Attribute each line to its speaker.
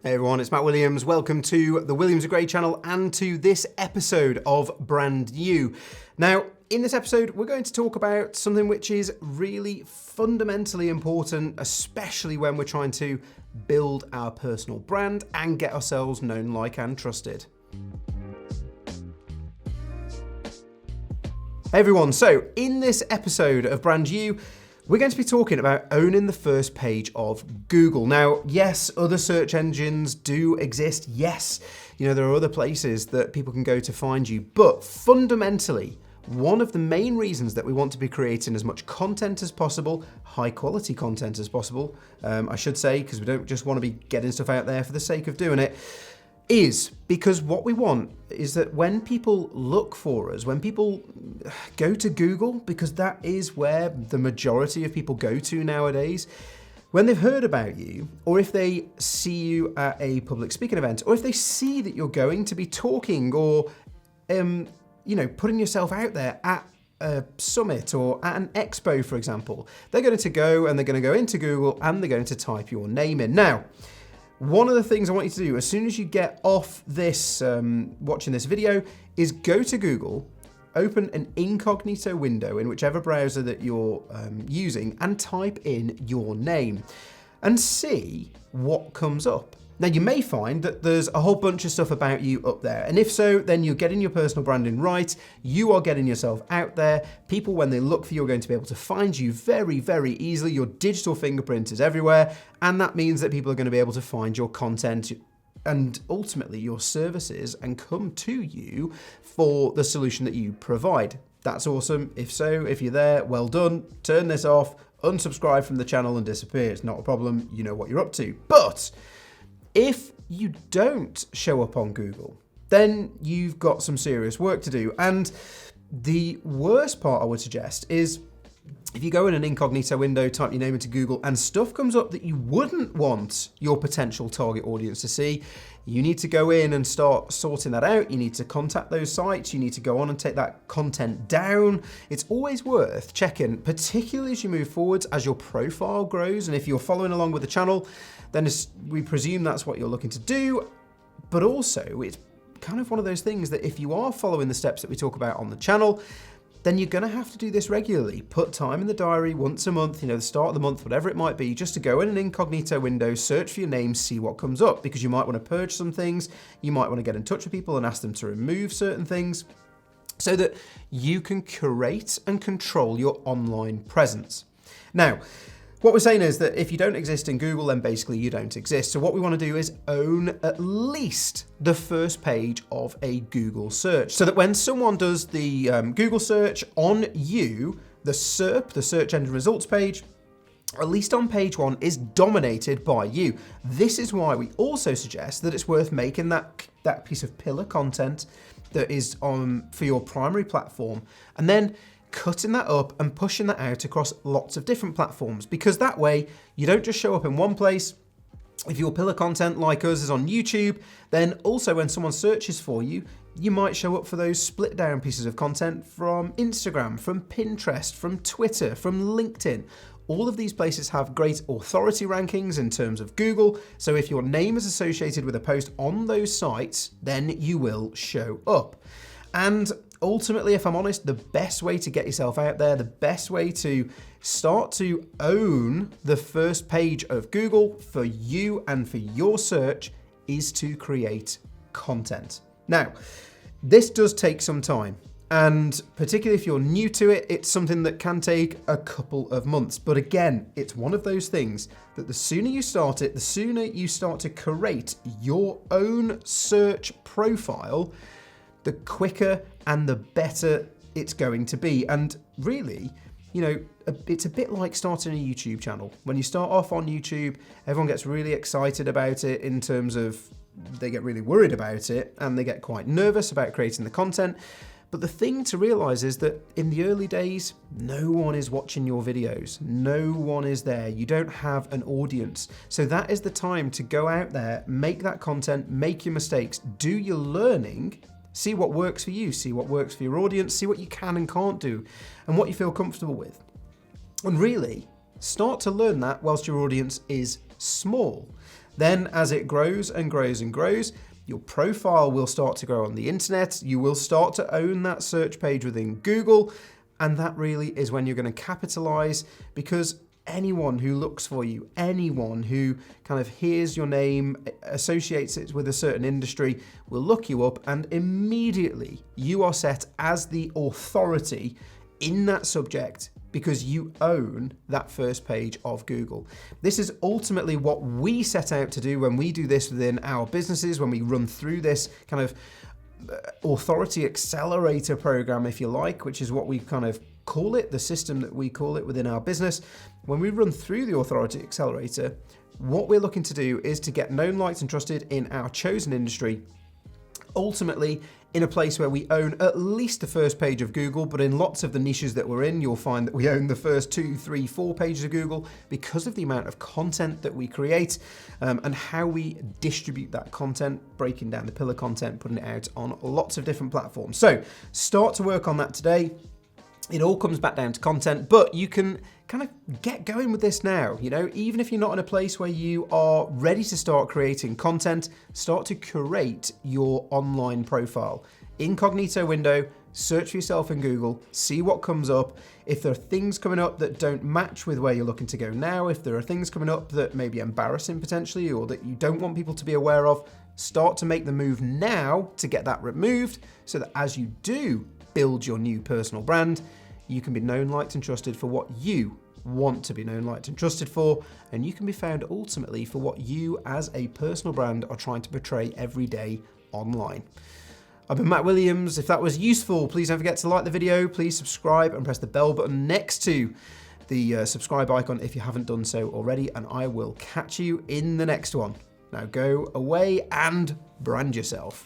Speaker 1: Hey everyone, it's Matt Williams. Welcome to the Williams & Gray channel and to this episode of BrandYOU. Now, in this episode, we're going to talk about something which is really fundamentally important, especially when we're trying to build our personal brand and get ourselves known, liked, and trusted. Hey everyone, so in this episode of BrandYOU, we're going to be talking about owning the first page of Google. Now, yes, other search engines do exist. Yes, there are other places that people can go to find you. But fundamentally, one of the main reasons that we want to be creating as much content as possible, high quality content as possible, I should say, because we don't just want to be getting stuff out there for the sake of doing it, is because what we want is that when people look for us, when people go to Google, because that is where the majority of people go to nowadays, when they've heard about you, or if they see you at a public speaking event, or if they see that you're going to be talking or, putting yourself out there at a summit or at an expo, for example, they're going to go into Google and they're going to type your name in. Now, one of the things I want you to do as soon as you get off this, watching this video, is go to Google, open an incognito window in whichever browser that you're using, and type in your name and see what comes up. Now, you may find that there's a whole bunch of stuff about you up there. And if so, then you're getting your personal branding right. You are getting yourself out there. People, when they look for you, are going to be able to find you very, very easily. Your digital fingerprint is everywhere. And that means that people are going to be able to find your content and ultimately your services and come to you for the solution that you provide. That's awesome. If so, if you're there, well done. Turn this off, unsubscribe from the channel and disappear. It's not a problem. You know what you're up to. But if you don't show up on Google, then you've got some serious work to do. And the worst part I would suggest is if you go in an incognito window, type your name into Google, and stuff comes up that you wouldn't want your potential target audience to see, you need to go in and start sorting that out. You need to contact those sites. You need to go on and take that content down. It's always worth checking, particularly as you move forwards, as your profile grows. And if you're following along with the channel, then we presume that's what you're looking to do. But also, it's kind of one of those things that if you are following the steps that we talk about on the channel, then you're going to have to do this regularly. Put time in the diary once a month, the start of the month, whatever it might be, just to go in an incognito window, search for your name, see what comes up, because you might want to purge some things. You might want to get in touch with people and ask them to remove certain things so that you can curate and control your online presence. Now, what we're saying is that if you don't exist in Google, then basically you don't exist. So what we want to do is own at least the first page of a Google search, so that when someone does the Google search on you, the SERP, the search engine results page, at least on page one, is dominated by you. This is why we also suggest that it's worth making that piece of pillar content that is for your primary platform, and then cutting that up and pushing that out across lots of different platforms, because that way you don't just show up in one place. If your pillar content like us is on YouTube, then also when someone searches for you, you might show up for those split down pieces of content from Instagram, from Pinterest, from Twitter, from LinkedIn. All of these places have great authority rankings in terms of Google. So if your name is associated with a post on those sites, then you will show up. And ultimately, if I'm honest, the best way to get yourself out there, the best way to start to own the first page of Google for you and for your search is to create content. Now, this does take some time. And particularly if you're new to it, it's something that can take a couple of months. But again, it's one of those things that the sooner you start it, the sooner you start to create your own search profile, the quicker and the better it's going to be. And really, it's a bit like starting a YouTube channel. When you start off on YouTube, everyone gets really excited about it in terms of they get really worried about it and they get quite nervous about creating the content. But the thing to realize is that in the early days, no one is watching your videos. No one is there. You don't have an audience. So that is the time to go out there, make that content, make your mistakes, do your learning, see what works for you, see what works for your audience, see what you can and can't do, and what you feel comfortable with. And really, start to learn that whilst your audience is small. Then as it grows and grows and grows, your profile will start to grow on the internet. You will start to own that search page within Google. And that really is when you're going to capitalize, because anyone who looks for you, anyone who kind of hears your name, associates it with a certain industry, will look you up, and immediately you are set as the authority in that subject because you own that first page of Google. This is ultimately what we set out to do when we do this within our businesses, when we run through this kind of authority accelerator program, if you like, which is what we kind of call it, the system that we call it within our business. When we run through the authority accelerator, what we're looking to do is to get known, liked, and trusted in our chosen industry, ultimately in a place where we own at least the first page of Google, but in lots of the niches that we're in, you'll find that we own the first 2, 3, 4 pages of Google because of the amount of content that we create and how we distribute that content, breaking down the pillar content, putting it out on lots of different platforms. So start to work on that today. It all comes back down to content, but you can kind of get going with this now. You know, even if you're not in a place where you are ready to start creating content, start to curate your online profile. Incognito window, search for yourself in Google, see what comes up. If there are things coming up that don't match with where you're looking to go now, if there are things coming up that may be embarrassing potentially, or that you don't want people to be aware of, start to make the move now to get that removed, so that as you do build your new personal brand, you can be known, liked, and trusted for what you want to be known, liked, and trusted for, and you can be found ultimately for what you as a personal brand are trying to portray every day online. I've been Matt Williams. If that was useful, please don't forget to like the video, please subscribe and press the bell button next to the subscribe icon if you haven't done so already, and I will catch you in the next one. Now go away and brand yourself.